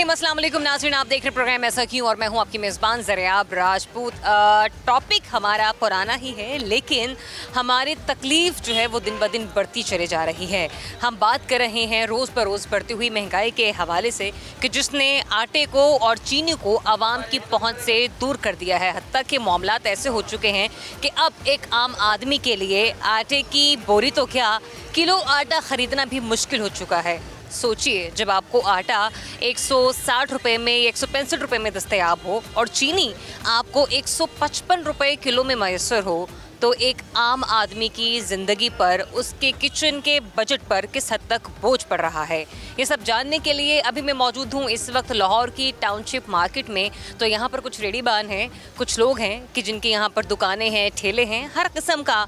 अस्सलाम वालेकुम नाज़रीन, आप देख रहे प्रोग्राम ऐसा क्यों और मैं हूं आपकी मेज़बान ज़रियाब राजपूत। टॉपिक हमारा पुराना ही है, लेकिन हमारी तकलीफ़ जो है वो दिन ब दिन बढ़ती चली जा रही है। हम बात कर रहे हैं रोज़ ब रोज़ बढ़ती हुई महंगाई के हवाले से कि जिसने आटे को और चीनी को आवाम की पहुंच से दूर कर दिया है। हत्ता के मामलात ऐसे हो चुके हैं कि अब एक आम आदमी के लिए आटे की बोरी तो क्या, किलो आटा ख़रीदना भी मुश्किल हो चुका है। सोचिए, जब आपको आटा 160 रुपये में, 165 रुपये में दस्तयाब हो और चीनी आपको 155 रुपये किलो में मैसर हो, तो एक आम आदमी की ज़िंदगी पर, उसके किचन के बजट पर किस हद तक बोझ पड़ रहा है। ये सब जानने के लिए अभी मैं मौजूद हूँ इस वक्त लाहौर की टाउनशिप मार्केट में। तो यहाँ पर कुछ रेडीबान हैं, कुछ लोग हैं कि जिनकी यहाँ पर दुकानें हैं, ठेले हैं, हर किस्म का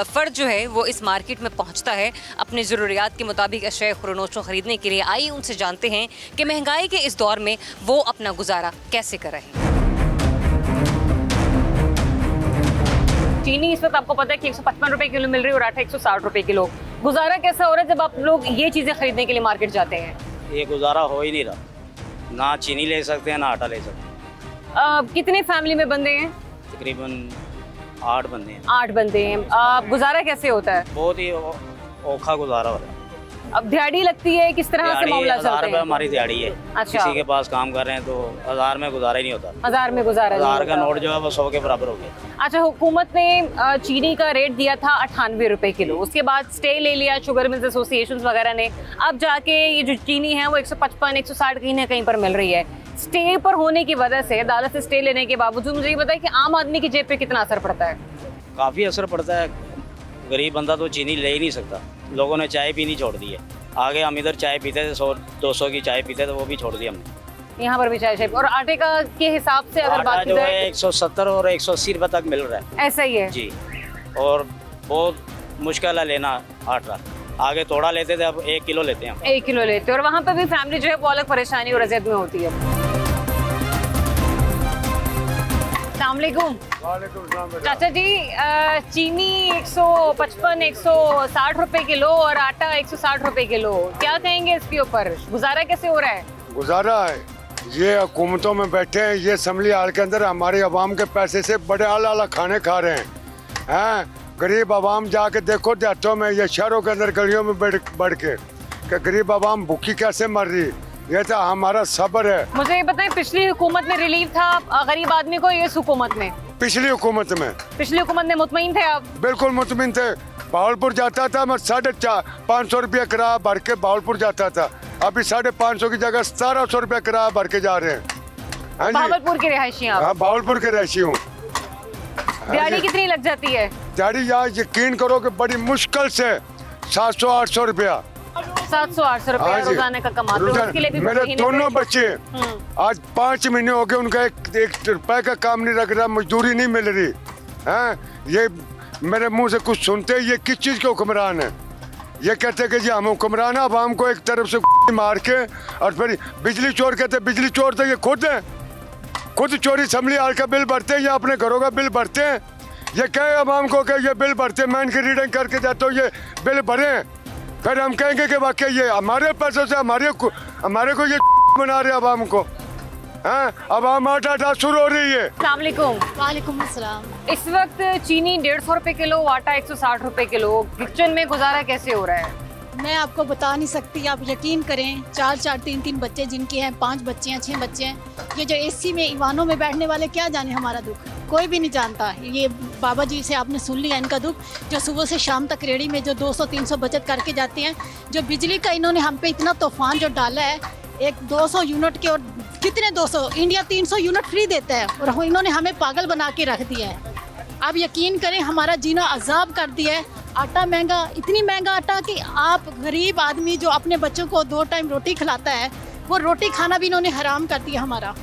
फ़र्द जो है वो इस मार्केट में पहुँचता है अपनी ज़रूरियात के मुताबिक अशय खुरनोशो ख़रीदने के लिए। आइए उनसे जानते हैं कि महंगाई के इस दौर में वो अपना गुजारा कैसे कर रहे हैं। चीनी इस वक्त आपको पता है कि 155 रुपये किलो मिल रही है और आटा 160 रुपये किलो। गुजारा कैसा हो रहा है जब आप लोग ये चीज़ें खरीदने के लिए मार्केट जाते हैं? ये गुजारा हो ही नहीं रहा, ना चीनी ले सकते हैं ना आटा ले सकते हैं। कितने फैमिली में बंदे हैं? तकरीबन 8 बंदे हैं। 8 बंदे हैं। गुजारा कैसे होता है? बहुत ही औखा गुजारा हो रहा है। अब दिहाड़ी लगती है, किस तरह से मामला चलता है? हमारी दिहाड़ी है। अच्छा। किसी के पास काम कर रहे हैं तो 1000 में गुजारा ही नहीं होता। 1000 में गुजारा? 1000 का नोट जो है वो 100 के बराबर हो गया। अच्छा, हुकूमत ने चीनी का रेट दिया था 98 रुपए किलो, उसके बाद स्टे ले लिया शुगर मिल्स एसोसिएशन वगैरह ने। अब जाके ये जो चीनी है वो 155, 160 कहीं ना कहीं पर मिल रही है। स्टे पर होने की वजह से, अदालत से स्टे लेने के बावजूद, मुझे ये बताया कि आम आदमी की जेब पे कितना असर पड़ता है? काफ़ी असर पड़ता है। गरीब बंदा तो चीनी ले ही नहीं सकता। लोगों ने चाय पीनी छोड़ दी है। आगे हम इधर चाय पीते थे, 100-200 की चाय पीते थे, वो भी छोड़ दी हमने। यहाँ पर भी चाय। और आटे का के हिसाब से अगर बात की जाए, 170 और 180 रुपये तक मिल रहा है। ऐसा ही है जी। और बहुत मुश्किल है लेना आटा। आगे थोड़ा लेते थे, अब 1 किलो लेते हैं। 1 किलो लेते हैं। और वहाँ पर भी फैमिली जो है वो अलग परेशानी और अज़ियत में होती है। चाचा जी, चीनी 155, 160 रुपए किलो और आटा 160 रुपए किलो, क्या कहेंगे इसके ऊपर? गुजारा कैसे हो रहा है? गुजारा है, ये हुकूमतों में बैठे हैं, ये असम्बली हाल के अंदर हमारे अवाम के पैसे से बड़े आला खाने खा रहे हैं। गरीब अवाम जाके देखो देहातों में, ये शहरों के अंदर गलियों में बढ़ के कि गरीब अवाम भूखी कैसे मर रही। ये तो हमारा सब्र है। मुझे ये बताएं, पिछली हुकूमत में रिलीफ था गरीब आदमी को, इस हुकूमत में? पिछली हुकूमत में मुतमईन थे आप? बिल्कुल मुतमईन थे। भावलपुर जाता था मैं 550 रुपया किराया भर के भावलपुर जाता था। अभी 550 की जगह 1700 रुपया किराया भर के जा रहे हैं। भावलपुर के रहायशी? हाँ, भावलपुर के रहायशी हूँ। दिहाड़ी कितनी लग जाती है? दिहाड़ी यहाँ यकीन करो कि बड़ी मुश्किल से 700-800 रुपया। 700-800 रुपया रोजाना का कमाते हो? उसके लिए भी मेरे दोनों बच्चे आज 5 महीने हो गए, उनका 1 रुपए का काम नहीं रख रहा, मजदूरी नहीं मिल रही है। ये मेरे मुंह से कुछ सुनते हैं, ये किस चीज़ के हुक्मरान है? ये कहते हैं कि जी हम हुक्मरान, अब हमको एक तरफ से मार के, और फिर बिजली चोर कहते हैं। बिजली चोर तो ये खुद है, खुद चोरी असम्बली हाल का बिल भरते हैं या अपने घरों का बिल भरते हैं। ये कहे अवाम को कि ये बिल भरते हैं, मैं इनकी रीडिंग करके जाता हूँ, ये बिल भरे, फिर हम कहेंगे कि वाकई ये हमारे पैसों से हमारे को ये बना रहे अवाम को। अवाम आटा शुरू हो रही है। अस्सलाम वालेकुम। वालेकुम अस्सलाम। इस वक्त चीनी 150 रुपए किलो, आटा 160 रुपए किलो, किचन में गुजारा कैसे हो रहा है? मैं आपको बता नहीं सकती, आप यकीन करें। 4-4, 3-3 बच्चे जिनके हैं, 5 बच्चे हैं, 6 बच्चे हैं। ये जो एसी में ईवानों में बैठने वाले, क्या जाने हमारा दुख, कोई भी नहीं जानता। ये बाबा जी से आपने सुन लिया इनका दुख, जो सुबह से शाम तक रेड़ी में जो 200-300 बचत करके जाते हैं। जो बिजली का इन्होंने हम पे इतना तूफान जो डाला है, एक 200 यूनिट के, और कितने 200, इंडिया 300 यूनिट फ्री देता है, और इन्होंने हमें पागल बना के रख दिया है। आप यकीन करें, हमारा जीना अजाब कर दिया है। आटा महंगा, इतनी महंगा आटा कि आप गरीब आदमी जो अपने बच्चों को 2 टाइम रोटी खिलाता है, वो रोटी खाना भी इन्होंने हराम कर दिया हमारा।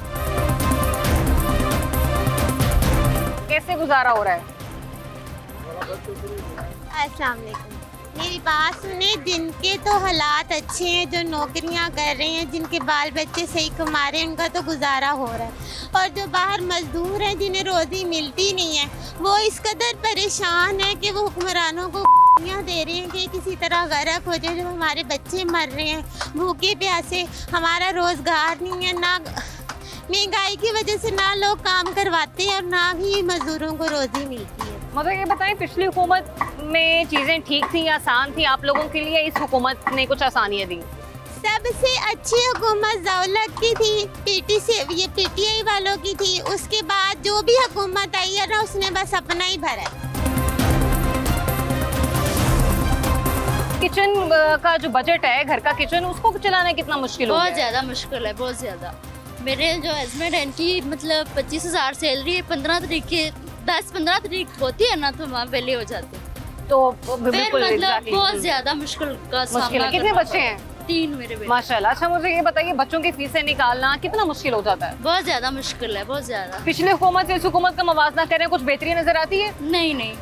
कैसे गुजारा हो रहा है? अस्सलाम वालेकुम। मेरी बात सुने, जिनके तो हालात अच्छे हैं, जो नौकरियां कर रहे हैं, जिनके बाल बच्चे सही कमा रहे हैं, उनका तो गुजारा हो रहा है। और जो बाहर मजदूर हैं, जिन्हें रोज़ी मिलती नहीं है, वो इस कदर परेशान है कि वो हुक्मरानों को दे रहे हैं कि किसी तरह गर्क हो जाए। जब हमारे बच्चे मर रहे हैं भूखे प्यासे, हमारा रोज़गार नहीं है, ना महंगाई की वजह से ना लोग काम करवाते हैं और ना ही मजदूरों को रोज़ी मिलती है। मतलब ये बताएं, पिछली हुकूमत में चीज़ें ठीक थी, आसान थी आप लोगों के लिए? इस हुकूमत ने कुछ आसानियाँ दी? सबसे अच्छी हुकूमत ज़ौलत की थी, PTI वालों की थी। उसके बाद जो भी हुकूमत आई है ना, उसने बस अपना ही भरा। किचन का जो बजट है, घर का किचन, उसको चलाना कितना मुश्किल हो गया? बहुत ज़्यादा मुश्किल है, बहुत ज़्यादा। मेरे जो हस्बैंड हैं इनकी मतलब 25,000 सैलरी है, 15 तारीख के 10-15 तारीख होती है ना, तो वहाँ वेले हो जाते हैं। तो फिर मतलब बहुत ज़्यादा मुश्किल का सामना। कितने बच्चे हैं? 3 मेरे बेटे। माशाल्लाह। अच्छा मुझे ये बताइए, बच्चों की फीसें निकालना कितना मुश्किल हो जाता है? बहुत ज़्यादा मुश्किल है, बहुत ज़्यादा। पिछले हुकूमत से इस हुकूमत का मवाजना करें, कुछ बेहतरी नजर आती है? नहीं नहीं।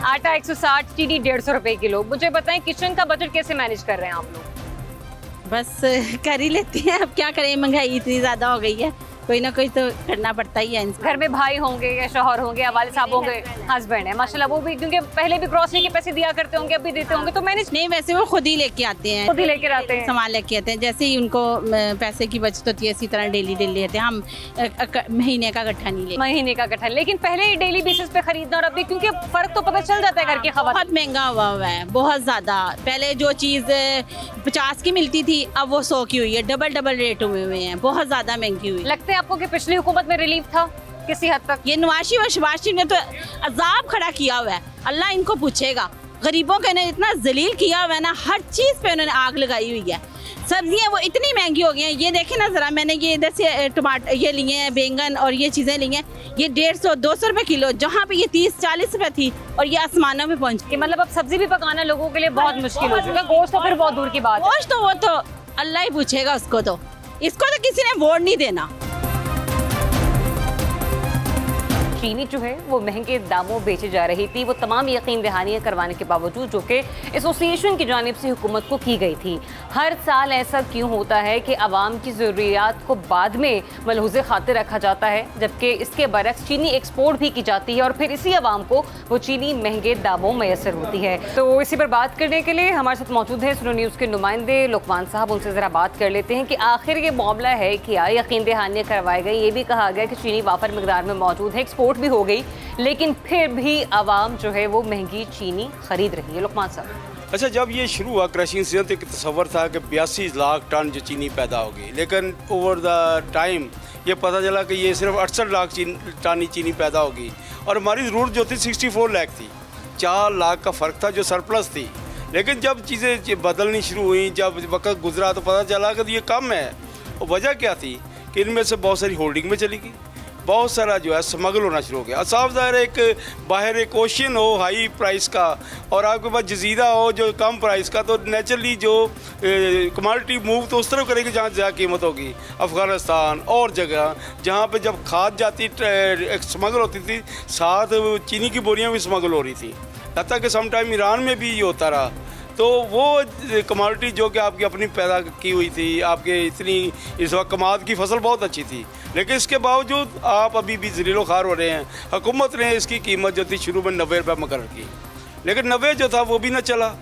आटा 160, चीनी 150 रुपए किलो। मुझे बताएं, किचन का बजट कैसे मैनेज कर रहे हैं आप लोग? बस कर ही लेते हैं, अब क्या करें, महंगाई इतनी ज़्यादा हो गई है, कोई ना कोई तो करना पड़ता ही है इंसान। घर में भाई होंगे या शौहर होंगे या वालिद साहब होंगे? हस्बैंड है माशाल्लाह, वो भी क्योंकि पहले भी ग्रोसरी के पैसे दिया करते होंगे, अब भी देते होंगे, तो मैनेज नहीं, वैसे वो खुद ही लेके आते हैं, खुद ही लेके आते हैं, सामान लेके आते हैं। जैसे ही उनको पैसे की बचत होती है, इसी तरह डेली लेते हैं हम। महीने का गट्ठा नहीं लेते। महीने का गठन, लेकिन पहले ही डेली बेसिस पे खरीदना और अभी, क्योंकि फर्क तो पता चल जाता है घर की खबर। बहुत महंगा हुआ है, बहुत ज़्यादा। पहले जो चीज़ 50 की मिलती थी, अब वो 100 की हुई है, डबल रेट हुए हैं, बहुत ज़्यादा महंगी हुई। लगता है आपको कि पिछली हुकूमत में रिलीफ था किसी हद तक? ये नवाशी और शबाशी ने तो अजाब खड़ा किया हुआ है, अल्लाह इनको पूछेगा। गरीबों के ने इतना जलील किया हुआ है ना, हर चीज़ पे उन्होंने आग लगाई हुई है। सब्जियां वो इतनी महंगी हो गई हैं, ये देखें ना ज़रा, मैंने ये इधर से टमाटर ये लिए हैं, बैंगन और ये चीज़ें ली हैं, ये 150-200 रुपये किलो, जहाँ पे ये 30-40 रुपये थी, और ये आसमानों में पहुँच गई। मतलब अब सब्जी भी पकाना लोगों के लिए बहुत मुश्किल हो चुका है। गोश्त तो फिर बहुत दूर की बात है। गोश्त तो वो तो अल्लाह ही पूछेगा उसको, तो इसको तो किसी ने वोट नहीं देना। चीनी जो है वो महंगे दामों बेची जा रही थी, वो तमाम यकीन दहानियाँ करवाने के बावजूद, जो कि एसोसिएशन की जानिब से हुकूमत को की गई थी। हर साल ऐसा क्यों होता है कि आवाम की ज़रूरियात को बाद में मलहूज़े खातिर रखा जाता है, जबकि इसके बरक्स चीनी एक्सपोर्ट भी की जाती है और फिर इसी आवाम को वो चीनी महंगे दामों मैसर होती है। तो इसी पर बात करने के लिए हमारे साथ मौजूद है सुनो न्यूज़ के नुमाइंदे लुकमान साहब। उनसे ज़रा बात कर लेते हैं कि आखिर ये मामला है क्या? यकीन दहानियाँ करवाई गई, ये भी कहा गया कि चीनी वाफर मिकदार में मौजूद है, एक्सपोर्ट भी हो गई, लेकिन फिर भी आवाम जो है वो महंगी चीनी खरीद रही है। लुकमान साहब, अच्छा, जब ये शुरू हुआ क्रशिंग सीजन तो एक तस्वर था कि 82 लाख टन जो चीनी पैदा होगी, लेकिन ओवर द टाइम ये पता चला कि ये सिर्फ 68 लाख टन चीनी पैदा होगी और हमारी ज़रूरत जो थी 64 लाख थी। 4 लाख का फ़र्क था जो सरप्लस थी। लेकिन जब चीज़ें बदलनी शुरू हुई, जब वक्त गुजरा, तो पता चला कि ये कम है। और वजह क्या थी कि इनमें से बहुत सारी होल्डिंग में चली गई, बहुत सारा जो है स्मगल होना शुरू हो गया। साफ ज़ाहिर है, एक बाहर एक ओशन हो हाई प्राइस का और आपके पास जजीरा हो जो कम प्राइस का, तो नेचुरली जो कमोडिटी मूव तो उस तरफ करेगी जहाँ ज़्यादा कीमत होगी। अफ़गानिस्तान और जगह जहाँ पे जब खाद जाती स्मगल होती थी, साथ चीनी की बोरियाँ भी स्मगल हो रही थी। हत्ता कि सम टाइम ईरान में भी ये होता रहा। तो वो कमोडिटी जो कि आपकी अपनी पैदा की हुई थी, आपके इतनी इस वक्त कमाद की फसल बहुत अच्छी थी, लेकिन इसके बावजूद आप अभी भी ज़लीलो ख़ार हो रहे हैं। हुकूमत ने इसकी कीमत जो थी शुरू में 90 रुपये मुकर्रर की, लेकिन 90 जो था वो भी न चला।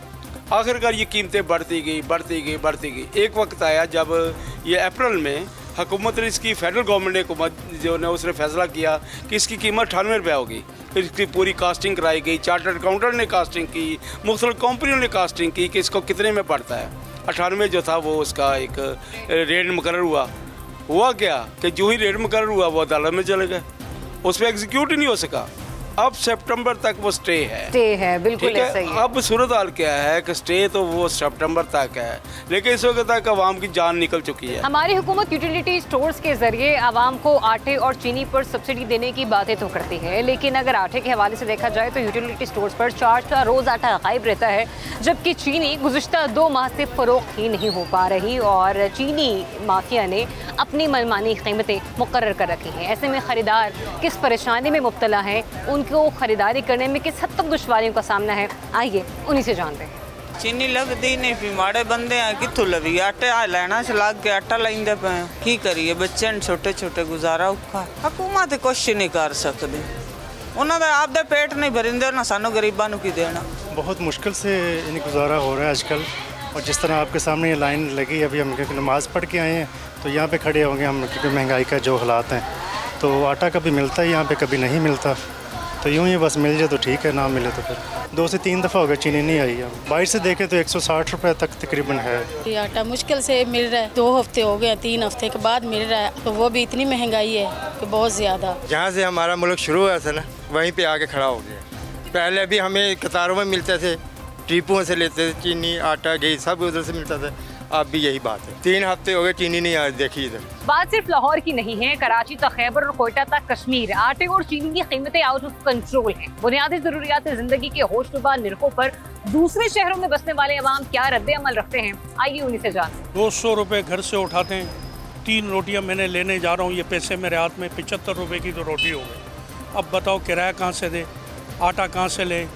आखिरकार ये कीमतें बढ़ती गई। एक वक्त आया जब ये अप्रैल में हुकूमत ने इसकी फेडरल गवर्नमेंट ने हुकूमत जो ने उसने फैसला किया कि इसकी कीमत 98 रुपये होगी। फिर इसकी पूरी कास्टिंग कराई गई, चार्टर्ड अकाउंटेंट ने कास्टिंग की, मुख्तलिफ कंपनियों ने कास्टिंग की कि इसको कितने में पड़ता है। 98 जो था वो उसका एक रेट मुकर्रर हुआ क्या कि जो ही रेट मुकर्रर हुआ वो अदालत में चले गए, उस पर एग्जीक्यूट ही नहीं हो सका। अब सितंबर तक वो स्टे है, बिल्कुल ऐसा ही है। अब सूरत हाल क्या है कि स्टे तो वो सितंबर तक है, लेकिन इस वक्त तक आवाम की जान निकल चुकी है। हमारी हुकूमत यूटिलिटी स्टोर्स के जरिए आवाम को आटे और चीनी पर सब्सिडी देने की बातें तो करती है, लेकिन अगर आटे के हवाले से देखा जाए तो यूटिलिटी स्टोर्स पर 4 का रोज़ आटा गायब रहता है, जबकि चीनी गुज़िश्ता 2 माह से फ़रोख्त ही नहीं हो पा रही और चीनी माफिया ने अपनी मनमानी कीमतें मुकर्रर कर रखी हैं। ऐसे में ख़रीदार किस परेशानी में मुब्तला हैं, उनके को खरीदारी करने में किस हद तक दुश्वारियों का सामना है, आइए उन्हीं से जानते हैं। चीनी लगती नहीं पी, माड़े बंदे हैं कितों लवी, आटे आ लेना से लग के आटा लेंदे पे की करिए, बच्चे छोटे छोटे गुजारा औखा। हुकूमत कुछ नहीं कर सकती, उन्होंने आपदे पेट नहीं भरिंदे ना सानू गरीबां नू की देना। बहुत मुश्किल से इन्हें गुजारा हो रहा है आजकल। और जिस तरह आपके सामने ये लाइन लगी, अभी हम नमाज़ पढ़ के आए हैं तो यहाँ पे खड़े होंगे हम, क्योंकि महंगाई का जो हालात हैं, तो आटा कभी मिलता है यहाँ पे, कभी नहीं मिलता। तो यूँ ही बस मिल जाए तो ठीक है, ना मिले तो फिर 2 से 3 दफ़ा हो गया चीनी नहीं आई है। बाहर से देखें तो 160 रुपये तक तकरीबन है। ये आटा मुश्किल से मिल रहा है, 2 हफ्ते हो गए, 3 हफ्ते के बाद मिल रहा है, तो वो भी इतनी महंगाई है कि बहुत ज़्यादा। जहाँ से हमारा मुल्क शुरू हुआ था ना, वहीं पे आके खड़ा हो गया। पहले भी हमें कतारों में मिलते थे, ट्रिपों से लेते थे चीनी, आटा, घी सब उधर से मिलता था। अब भी यही बात है, 3 हफ्ते हो गए चीनी नहीं आ देखी इधर। बात सिर्फ लाहौर की नहीं है, कराची तक खैबर और कोयटा तक कश्मीर, आटे और चीनी की कीमतें आउट ऑफ कंट्रोल हैं। बुनियादी जरूरियात जिंदगी के होशरुबा निरखों पर दूसरे शहरों में बसने वाले अवाम क्या रद्द अमल रखते हैं, आइए उन्हीं से जान। 200 रुपये घर से उठाते हैं, 3 रोटियां मैंने लेने जा रहा हूँ, ये पैसे मेरे हाथ में 75 रुपये की तो रोटी हो गई। अब बताओ किराया कहाँ से दे, आटा कहाँ से ले,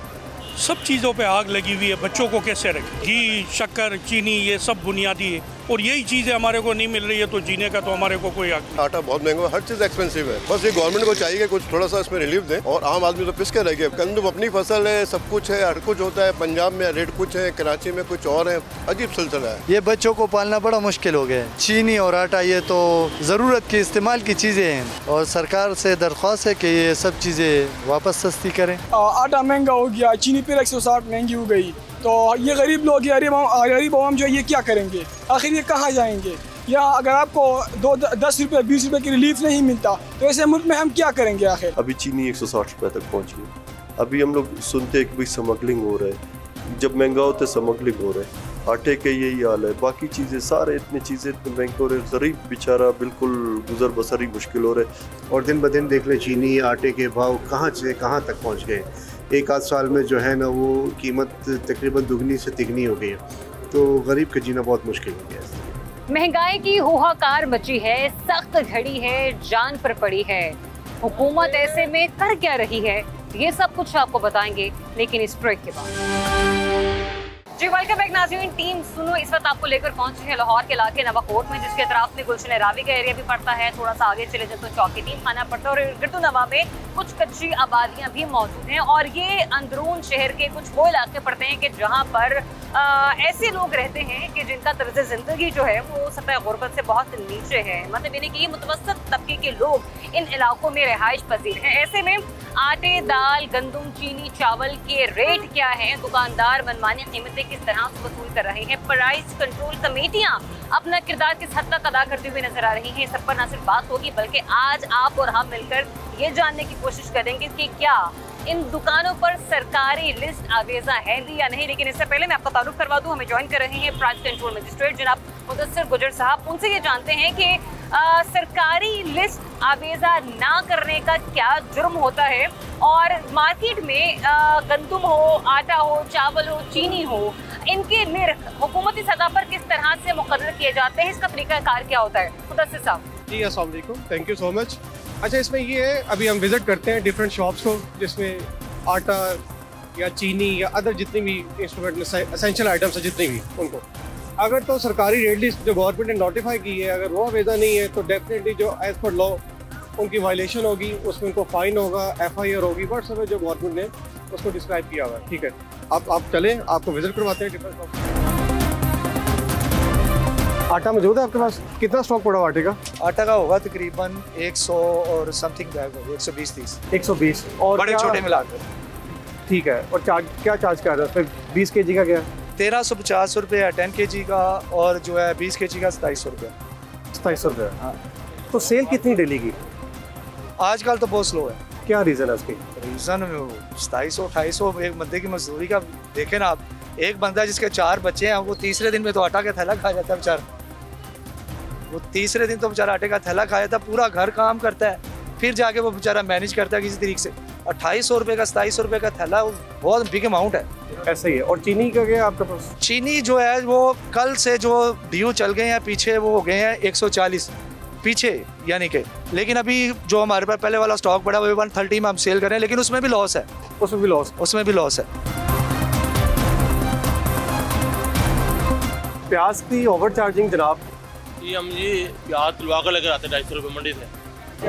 सब चीज़ों पे आग लगी हुई है। बच्चों को कैसे रखें, घी, शक्कर, चीनी, ये सब बुनियादी है, और यही चीज़ें हमारे को नहीं मिल रही है, तो जीने का तो हमारे को कोई हक नहीं। आटा बहुत महंगा, हर चीज़ एक्सपेंसिव है। बस ये गवर्नमेंट को चाहिए कि कुछ थोड़ा सा इसमें रिलीफ दें, और आम आदमी तो पिस के रह गए। गंदम अपनी फसल है, सब कुछ है, हर कुछ होता है। पंजाब में रेट कुछ है, कराची में कुछ और है, अजीब सिलसिला है। ये बच्चों को पालना बड़ा मुश्किल हो गया है। चीनी और आटा ये तो ज़रूरत की इस्तेमाल की चीज़ें हैं, और सरकार से दरख्वास्त है कि ये सब चीज़ें वापस सस्ती करें। आटा महंगा हो गया, चीनी फिर 160 महंगी हो गई, तो ये गरीब लोग, गरीब आवाम जो है ये क्या करेंगे, आखिर ये कहाँ जाएंगे? या अगर आपको 10 रुपये 20 रुपये की रिलीफ नहीं मिलता तो ऐसे मुल्क में हम क्या करेंगे आखिर? अभी चीनी 160 रुपये तक पहुँच गई। अभी हम लोग सुनते हैं कि भाई स्मगलिंग हो रहा है, जब महंगा होता है स्मगलिंग हो रहा है। आटे के यही हाल है, बाकी चीज़ें सारे इतनी चीज़ें इतने महंगे हो रहे हैं, गरीब बेचारा बिल्कुल गुजर बसर ही मुश्किल हो रहा है। और दिन ब दिन देख ले चीनी आटे के भाव कहाँ से कहाँ तक पहुँच गए। 1 आध साल में जो है ना वो कीमत तकरीबन दुगनी से तिगनी हो गई है, तो गरीब का जीना बहुत मुश्किल हो गया है। महंगाई की हुहाकार मची है, सख्त घड़ी है, जान पर पड़ी है। हुकूमत ऐसे में कर क्या रही है, ये सब कुछ आपको बताएंगे, लेकिन इस ब्रेक के बाद। जी वेलकम बैक नाज़रीन, टीम सुनो इस वक्त आपको लेकर पहुंचे हैं लाहौर के इलाके नवाकोट में, जिसके अतराफ में गुलशन रावी का एरिया भी पड़ता है। थोड़ा सा आगे चले जाए तो चौकी टीम खाना पड़ता है, और गिरदो नवा में कुछ कच्ची आबादियां भी मौजूद हैं। और ये अंदरून शहर के कुछ वो इलाके पड़ते हैं कि जहाँ पर ऐसे लोग रहते हैं कि जिनका तर्ज ज़िंदगी जो है वो सतह गुर्बत से बहुत नीचे है। मतलब यानी कि मुतवस्सित तबके के लोग इन इलाकों में रिहाइश पजीर हैं। ऐसे में आटे, दाल, गंदम, चीनी, चावल के रेट क्या हैं, दुकानदार मनमानी कीमतें किस तरह से वसूल कर रहे हैं, प्राइस कंट्रोल कमेटियां अपना किरदार किस हद तक अदा करते हुए नजर आ रही हैं। सब पर न सिर्फ बात होगी बल्कि आज आप और हम मिलकर ये जानने की कोशिश करेंगे कि क्या इन दुकानों पर सरकारी लिस्ट आवेजा है भी या नहीं। लेकिन इससे पहले मैं आपका तारुफ करवा दूं, हमें ज्वाइन कर रहे हैं प्राइस कंट्रोल मजिस्ट्रेट जनाब मुदस्सिर गुजर साहब। उनसे ये जानते हैं कि सरकारी लिस्ट आवेजा ना करने का क्या जुर्म होता है, और मार्केट में गंदम हो, आटा हो, चावल हो, चीनी हो, इनके निर्ख हुकूमती सतह पर किस तरह से मुकर्रर किए जाते हैं, इसका तरीकाकार क्या होता है? मुदस्सिर साहब जी अस्सलाम वालेकुम, थैंक यू सो मच। अच्छा, इसमें ये है अभी हम विजिट करते हैं डिफरेंट शॉप्स को, जिसमें आटा या चीनी या अदर जितनी भी इंस्ट्रूमेंट एसेंशियल आइटम्स है जितनी भी, उनको अगर तो सरकारी रेट लिस्ट जो गवर्नमेंट ने नोटिफाई की है अगर वो आवेदा नहीं है तो डेफिनेटली जो एज पर लॉ उनकी वायलेशन होगी, उसमें उनको फाइन होगा, FIR होगी, बट समय जो गवर्नमेंट ने उसको डिस्क्राइब किया हुआ है। ठीक है, आप चलें, आपको विजिट करवाते हैं डिफरेंट शॉप। आटा मौजूद है आपके पास? कितना स्टॉक पड़ा हुआ आटे का? आटा का होगा तकरीबन 100 और समथिंग बैग होगा, 120-30। 120 और बड़े छोटे मिलाकर। ठीक है, और चार्ज क्या चार्ज कर रहा है उसमें? 20 kg का क्या? 1350 रुपये है 10 kg का, और जो है 20 kg का 2700 रुपये। 2700 रुपये, हाँ। तो सेल कितनी डेली की? आजकल तो बहुत स्लो है। क्या रीज़न है उसकी? रीज़न 2700-2800 एक बंदे की मजदूरी का देखें ना आप। एक बंदा जिसके 4 बच्चे हैं वो तीसरे दिन में तो आटा का थैला खा जाता है बेचारा। वो तीसरे दिन तो बेचारा आटे का थैला खा जाता है, पूरा घर काम करता है, फिर जाके वो बेचारा मैनेज करता है किसी तरीके से। 2800 रुपये का 2700 रुपये का थैला बहुत बिग अमाउंट है। ऐसा ही है। और चीनी का क्या आपके पास? चीनी जो है वो कल से जो ड्यू चल गए हैं पीछे, वो हो गए हैं 140। पीछे यानी कि, लेकिन अभी जो हमारे पास पहले वाला स्टॉक पड़ा वो 130 में हम सेल कर रहे हैं, लेकिन उसमें भी लॉस है। उसमें भी लॉस है। प्याज की ओवर चार्जिंग जनाब, ये हम जी प्याज तुलवा कर लेकर आते हैं 250 रुपये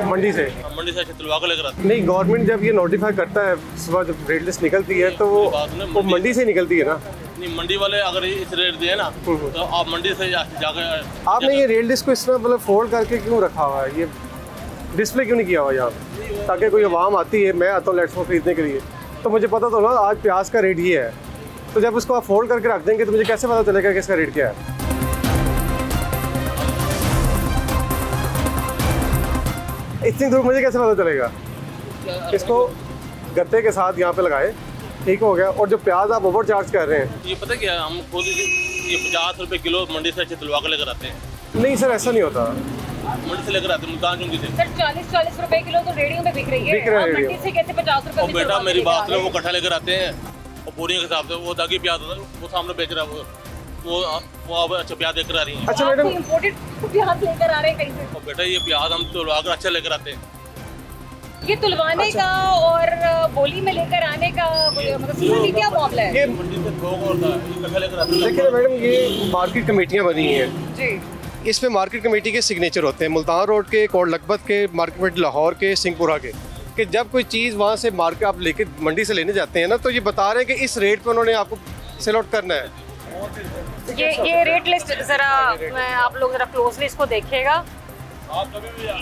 मंडी से अच्छा तुलवा कर लेकर आते हैं। नहीं, गवर्नमेंट जब ये नोटिफाई करता है सुबह जब रेट लिस्ट निकलती है तो वो मंडी से निकलती है ना। नहीं, मंडी वाले अगर इस रेट दिए ना तो आप मंडी से जाकर आपने ये रेट लिस्ट को इस तरह मतलब फोल्ड करके क्यों रखा हुआ है, ये डिस्प्ले क्यों नहीं किया हुआ यहाँ, ताकि कोई आवाम आती है, मैं आता हूँ लेट्स को खरीदने के लिए, तो मुझे पता तो ना आज प्याज का रेट ये है, तो जब उसको आप फोल्ड करके रख देंगे तो मुझे कैसे पता चलेगा कि इसका रेट क्या है। इतनी दूर मुझे कैसे पता चलेगा। इसको गत्ते के साथ यहाँ पे लगाए, ठीक हो गया। और जो प्याज आप ओवर चार्ज कर रहे हैं, ये पता क्या, हम खुद ये 50 रुपए किलो मंडी से अच्छे तुलवा कर लेकर आते हैं। नहीं सर, ऐसा नहीं होता, मंडी से लेकर आते हैं मुल्तान चौकी से। सर 40 रुपए किलो तो रेडियो में बिक रही है, मंडी से कैसे 50 रुपए? बेटा मेरी बात है, वो कट्ठा लेकर आते हैं और बोरियों के हिसाब से, वो दागी प्याज होता है, वो सामने बेच रहा है, वो अब अच्छा प्याज लेकर आ रही है। अच्छा मैडम, इंपोर्टेड प्याज लेकर आ रहे हैं कहीं से? और बेटा ये प्याज हम तुलवा कर अच्छा लेकर आते हैं। ये तुलवाने का और बोली में लेकर आने का मतलब क्या मामला है? ये मंडी से थोक होता है, ये कट्ठा लेकर आते हैं। देखिए मैडम, ये मार्केट कमेटियाँ बनी हैं जी, इसमें मार्केट कमेटी के सिग्नेचर होते हैं, मुल्तान रोड के, कोट लखपत के, मार्केट कमेटी लाहौर के, सिंहपुरा के, कि जब कोई चीज़ वहाँ से मार्केट आप लेके मंडी से लेने जाते हैं ना, तो ये बता रहे हैं कि इस रेट पे उन्होंने आपको सेल आउट करना है। ये रेट लिस्ट जरा आप लोग जरा क्लोजली इसको देखिएगा,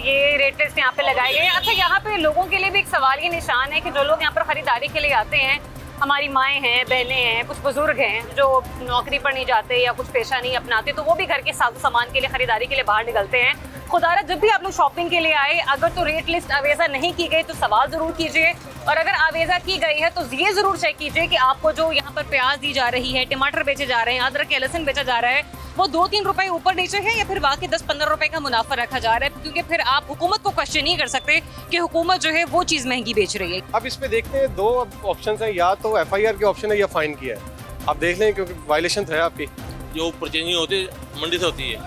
ये रेट लिस्ट यहाँ पे लगाए गए हैं। अच्छा, यहाँ पे लोगों के लिए भी एक सवाल ये निशान है कि जो लोग यहाँ पर खरीदारी के लिए आते हैं, हमारी माएँ हैं, बहनें हैं, कुछ बुजुर्ग हैं जो नौकरी पर नहीं जाते या कुछ पेशा नहीं अपनाते, तो वो भी घर के सामान के लिए खरीदारी के लिए बाहर निकलते हैं। खुदारा जब भी आप लोग शॉपिंग के लिए आए, अगर तो रेट लिस्ट आवेजा नहीं की गई तो सवाल ज़रूर कीजिए, और अगर आवेजा की गई है तो ये ज़रूर चेक कीजिए कि आपको जो यहाँ पर प्याज दी जा रही है, टमाटर बेचे जा रहे हैं, अदरक लहसुन बेचा जा रहा है, वो 2-3 रुपए ऊपर नीचे है या फिर बाकी 10-15 रुपए का मुनाफा रखा जा रहा है, क्योंकि फिर आप हुकूमत को क्वेश्चन नहीं कर सकते कि हुकूमत जो है वो चीज़ महंगी बेच रही है। अब इसमें देखते हैं दो ऑप्शन है, या तो FIR के ऑप्शन है या फाइन किया है, आप देख लें, क्योंकि वायलेशन है आपकी। जो परचेजिंग होती है मंडी से होती है,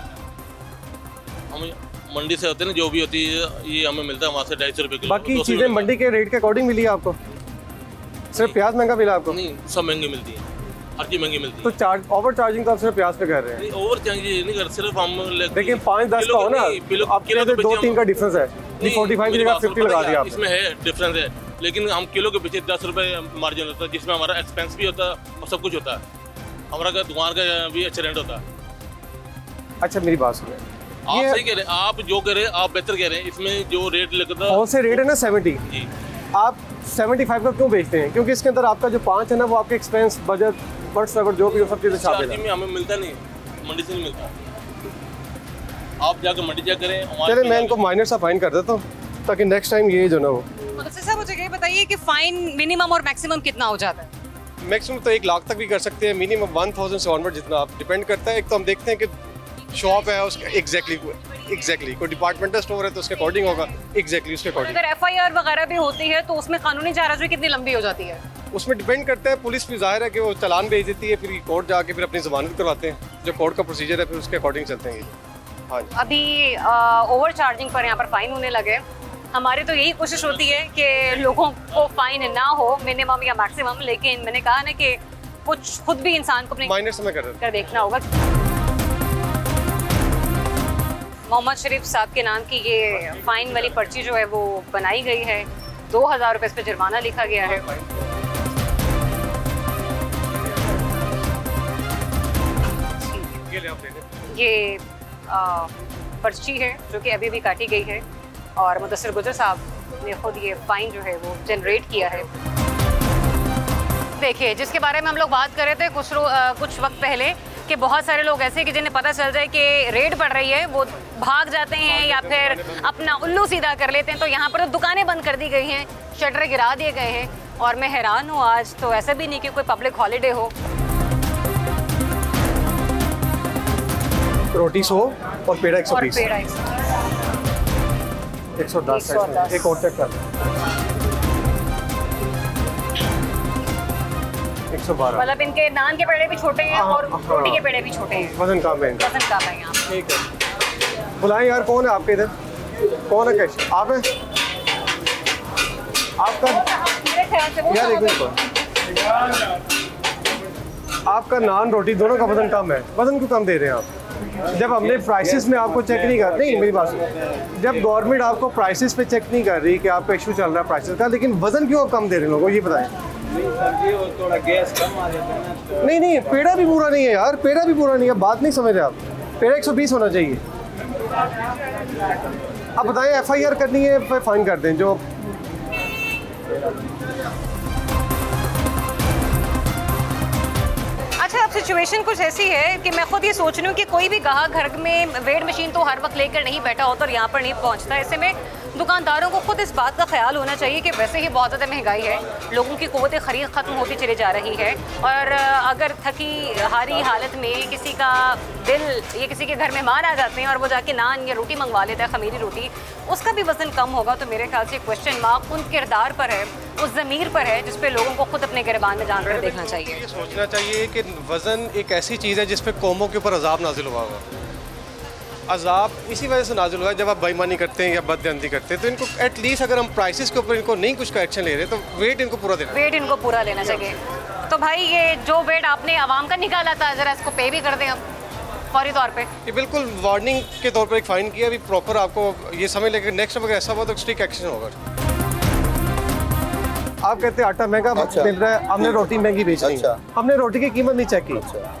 हम मंडी से होते हैं ना, जो भी होती है ये हमें मिलता है वहाँ से 250 रुपये किलो। बाकी चीज़ें मंडी के रेट के अकॉर्डिंग मिली है आपको? सिर्फ प्याज महंगा मिला आपको? नहीं, सब महंगी मिलती है, हर चीज़ महंगी मिलती है। तो चार्ज ओवर चार्जिंग तो आप सिर्फ प्याज पे कर रहे हैं? ओवर चार्जिंग नहीं कर, सिर्फ हम देखिए 5-10 का हो ना, अब 2-3 का डिफरेंस है, 45 की जगह 50 लगा दिया। इसमें है डिफरेंस है, लेकिन हम किलो के पीछे 10 रुपये मार्जिन होता है, जिसमें हमारा एक्सपेंस भी होता है और सब कुछ होता है, हमारा दुकान का भी अच्छा रेंट होता है। अच्छा मेरी बात सुनिए, आप सही कह रहे हैं, आप जो कह रहे हैं आप बेहतर कह रहे हैं, इसमें जो रेट लगता है कौन से रेट है ना 70, आप 75 का क्यों बेचते हैं? क्योंकि इसके अंदर आपका जो 5 है ना, वो आपके एक्सपेंस, बजट, बट्स अगर जो भी हो सब चीज़ें छापे में हमें मिलता नहीं, मंडी से नहीं मिलता, आप जाकर मंडी चेक करें। चले मैं इनको माइनर सा फाइन कर देता हूँ ताकि नेक्स्ट टाइम ये जो ना हो। सर मुझे ये बताइए कि फाइन मिनिमम और मैक्सिमम कितना हो जाता है? मैक्सिमम तो 1 लाख तक भी कर सकते हैं, मिनिमम 1000 से ऑनवर्ड जितना आप डिपेंड करता है। एक तो हम देखते हैं कि शॉप है उसका एग्जैक्टली कोई डिपार्टमेंटल स्टोर है तो उसके अकॉर्डिंग होगा, एग्जैक्टली उसके अकॉर्डिंग। अगर FIR वगैरह भी होती है तो उसमें कानूनी चार्ज कितनी लंबी हो जाती है? उसमें डिपेंड करता है, पुलिस भी जाहिर है कि वो चालान भेज देती है, फिर कोर्ट जाके फिर अपनी जमानत करवाते हैं, जो कोर्ट का प्रोसीजर है फिर उसके अकॉर्डिंग चलते हैं। हाँ जी, अभी ओवर चार्जिंग पर यहाँ पर फाइन होने लगे। हमारी तो यही कोशिश होती है कि लोगों को फाइन ना हो, मिनिमम या मैक्सिमम, लेकिन मैंने कहा ना कि कुछ खुद भी इंसान को अपने माइनर समय कर देखना होगा। मोहम्मद शरीफ साहब के नाम की ये फाइन वाली पर्ची जो है वो बनाई गई है, 2000 रुपये इस पर जुर्माना लिखा गया है। ये पर्ची है जो कि अभी भी काटी गई है और मुदस्सिर गुजर साहब ने खुद ये फाइन जो है वो जनरेट किया है। देखिए, जिसके बारे में हम लोग बात कर रहे थे कुछ वक्त पहले कि बहुत सारे लोग ऐसे कि जिन्हें पता चल जाए कि रेड पड़ रही है वो भाग जाते हैं या फिर अपना उल्लू सीधा कर लेते हैं। तो यहाँ पर तो दुकानें बंद कर दी गई हैं, शटर गिरा दिए गए हैं और मैं हैरान हूँ, आज तो ऐसा भी नहीं कि कोई पब्लिक हॉलीडे हो। रोटी 100 और पेड़ा 120, 110 एक और चेक कर 112। मतलब इनके नान के पेड़े भी छोटे हैं और रोटी के पेड़े भी छोटे हैं। वजन कम है, वजन कम है यहाँ। ठीक है। बुलाएं यार, कौन है आपके इधर? कौन है कैश? आप हैं? आपका यार एक मिनट, आपका नान रोटी दोनों का वजन कम है। वजन क्यों कम दे रहे हैं आप? जब हमने प्राइसेस में आपको चेक नहीं कर, नहीं मेरी बात सुनो, जब गवर्नमेंट आपको प्राइसेस पे चेक नहीं कर रही कि आपका इशू चल रहा है प्राइसेस का, लेकिन वजन क्यों आप कम दे रहे हैं लोगों को, ये बताएं। थोड़ा गैस कम आ जाता है। नहीं पेड़ा भी पूरा नहीं है यार, पेड़ा भी पूरा नहीं है, बात नहीं समझ रहे आप। पेड़ा 120 होना चाहिए। आप बताएं, FIR करनी है, फिर फाइन कर दें। जो अच्छा, अब सिचुएशन कुछ ऐसी है कि मैं खुद ये सोच रही हूँ कि कोई भी ग्राहक घर में वेट मशीन तो हर वक्त लेकर नहीं बैठा होता और यहाँ पर नहीं पहुँचता। ऐसे में दुकानदारों को खुद इस बात का ख्याल होना चाहिए कि वैसे ही बहुत ज़्यादा महंगाई है, लोगों की क़ुव्वत ख़रीद ख़त्म होती चली जा रही है, और अगर थकी हारी हालत में किसी का दिल, ये किसी के घर मेहमान आ जाते हैं और वो जाके नान या रोटी मंगवा लेता है, खमीरी रोटी, उसका भी वज़न कम होगा। तो मेरे ख्याल से क्वेश्चन मार्क उन किरदार पर है, उस ज़मीर पर है, जिस पे लोगों को खुद अपने गिरबान में जानकर देखना चाहिए। ये सोचना चाहिए कि वज़न एक ऐसी चीज़ है जिस पे कौमों के ऊपर अजाब नाजिल हुआ होगा। अजाब इसी वजह से नाजिल हुआ है, जब आप बेईमानी करते हैं या बदअंती करते हैं तो इनको एटलीस्ट अगर हम प्राइसेस के ऊपर इनको नहीं कुछ का एक्शन ले रहे तो वेट इनको पूरा देना, वेट इनको पूरा लेना चाहिए। तो भाई ये जो वेट आपने आवाम का निकाला था, ज़रा इसको पे भी कर दें अब फौरी तौर पे। ये बिल्कुल वार्निंग के तौर पर एक फ़ाइन किया, अभी प्रॉपर आपको ये समझ लेकर नेक्स्ट अगर ऐसा हुआ तो स्ट्रिक्ट एक्शन होगा। आप कहते हैं आटा महंगा मिल रहा है, हमने रोटी महंगी बेच रही है, हमने रोटी की कीमत नहीं चेक की।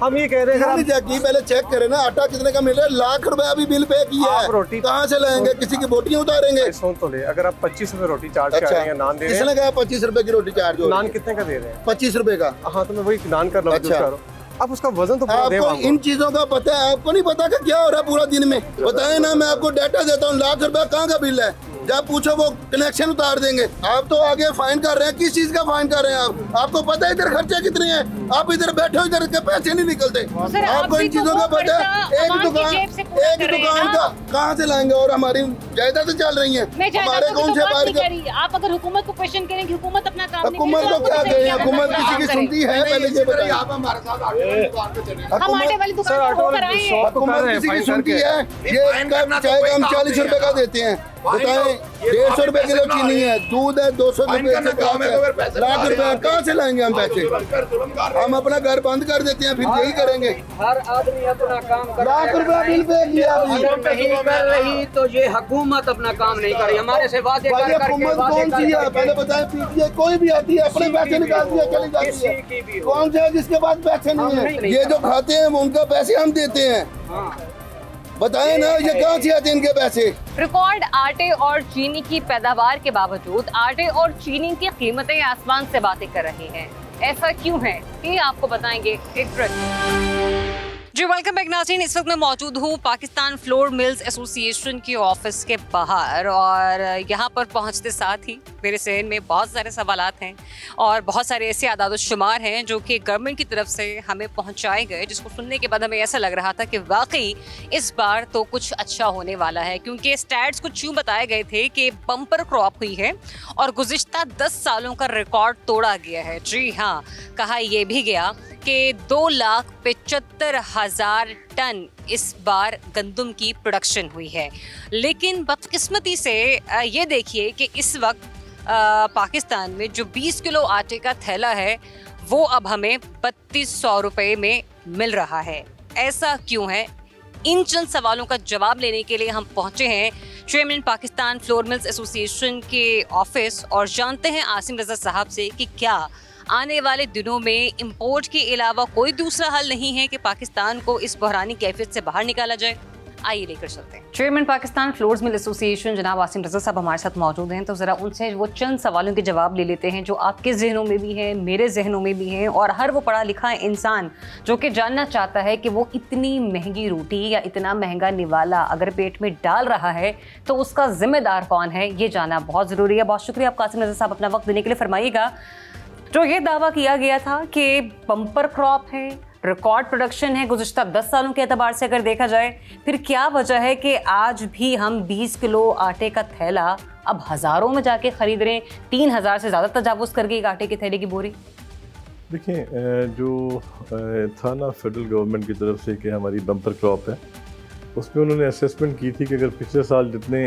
हम ये कह रहे हैं चेक की, पहले चेक करें ना, आटा कितने का मिल रहा है, लाख रुपए अभी बिल पे किया है, रोटी कहाँ से लाएंगे, किसी की बोटियां उतारेंगे। सुन तो ले, अगर आप 25 रुपए रोटी चार्ज कर रहे हैं, नान दे रहे हैं, किसने कहा 25 रुपए की रोटी चार्ज हो? नान कितने का दे रहे हैं? 25 रुपए का। हाँ, तो मैं वही नान कर रहा हूँ। अब उसका वजन तो आपको इन चीजों का पता है, आपको नहीं पता कि क्या हो रहा है पूरा दिन में? बताए ना, मैं आपको डाटा देता हूँ, लाख रुपए कहाँ का बिल है, जब पूछो वो कनेक्शन उतार देंगे। आप तो आगे फाइन कर रहे हैं, किस चीज का फाइन कर रहे हैं आप? आपको पता है इधर खर्चे कितने हैं? आप इधर बैठे हो, इधर के पैसे नहीं निकलते। आपको इन चीजों का पता है? एक दुकान का कहाँ से लाएंगे? और हमारी जायदादें चल रही हैं, हमारे कौन से बाहर के? आप अगर हुकूमत को क्वेश्चन करें, हुकूमत अपना काम, हुकूमत को क्या कहें? हुकूमत किसी की सुनती है? पहले ये बताइए। हुकूमत किसी की सुनती है? ये चाय का हम 40 रुपए का देते हैं, बताएं 150 रुपए किलो चीनी है, दूध है 200 रुपए से कम है, लाख रुपए कहाँ से लाएंगे हम पैसे? हम अपना घर बंद कर देते हैं, फिर यही करेंगे। हर आदमी अपना काम कर, लाख रुपए बिल पे किया, अगर नहीं कर रही तो ये हुकूमत अपना काम नहीं कर रही, हमारे से वादे कर करके हुकूमत कौन सी है? पहले बताएं। PTI कोई भी आती है, अपने पैसे निकालती है, चली जाती है। कौन से है जिसके पास पैसे नहीं है? ये जो खाते हैं उनका पैसे हम देते हैं, बताएं ना, ये कहाँ से आते हैं इनके पैसे? रिकॉर्ड आटे और चीनी की पैदावार के बावजूद आटे और चीनी की कीमतें आसमान से बातें कर रही हैं। ऐसा क्यों है, ये आपको बताएंगे एक ब्रेक। जी वेलकम बैक नाज़रीन, इस वक्त मैं मौजूद हूँ पाकिस्तान फ्लोर मिल्स एसोसिएशन के ऑफिस के बाहर, और यहाँ पर पहुँचते साथ ही मेरे जहन में बहुत सारे सवालात हैं और बहुत सारे ऐसे आदाद शुमार हैं जो कि गवर्नमेंट की तरफ से हमें पहुँचाए गए, जिसको सुनने के बाद हमें ऐसा लग रहा था कि वाकई इस बार तो कुछ अच्छा होने वाला है, क्योंकि स्टैट्स कुछ यूँ बताए गए थे कि बम्पर क्रॉप हुई है और गुज़िश्ता 10 सालों का रिकॉर्ड तोड़ा गया है। जी हाँ, कहा यह भी गया कि 2,75,000 टन इस बार गंदम की प्रोडक्शन हुई है। लेकिन बदकिस्मती से ये देखिए कि इस वक्त पाकिस्तान में जो 20 किलो आटे का थैला है वो अब हमें 3200 रुपये में मिल रहा है। ऐसा क्यों है? इन चंद सवालों का जवाब लेने के लिए हम पहुंचे हैं chairman Pakistan flour mills association के ऑफिस, और जानते हैं आसिम रजा साहब से कि क्या आने वाले दिनों में इंपोर्ट के अलावा कोई दूसरा हल नहीं है कि पाकिस्तान को इस बहरानी कैफियत से बाहर निकाला जाए। आइए लेकर चलते हैं। Chairman Pakistan floors mill association जनाब आसिम रजा साहब हमारे साथ मौजूद हैं, तो ज़रा उनसे वो चंद सवालों के जवाब ले लेते हैं जो आपके जहनों में भी हैं, मेरे जहनों में भी हैं, और हर वो पढ़ा लिखा इंसान जो कि जानना चाहता है कि वो इतनी महंगी रोटी या इतना महंगा निवाला अगर पेट में डाल रहा है तो उसका जिम्मेदार कौन है, ये जानना बहुत ज़रूरी है। बहुत शुक्रिया आपका आसिम रजा साहब अपना वक्त देने के लिए। फरमाइएगा, जो ये दावा किया गया था कि बम्पर क्रॉप है, रिकॉर्ड प्रोडक्शन है गुज़िश्ता 10 सालों के एतबार से अगर देखा जाए, फिर क्या वजह है कि आज भी हम 20 किलो आटे का थैला अब हज़ारों में जाके ख़रीद रहे हैं? 3000 से ज़्यादा तजावुज़ कर गई एक आटे के थैले की बोरी। देखिए, जो था ना फेडरल गवर्नमेंट की तरफ से कि हमारी बम्पर क्रॉप है, उसमें उन्होंने असेसमेंट की थी कि अगर पिछले साल जितने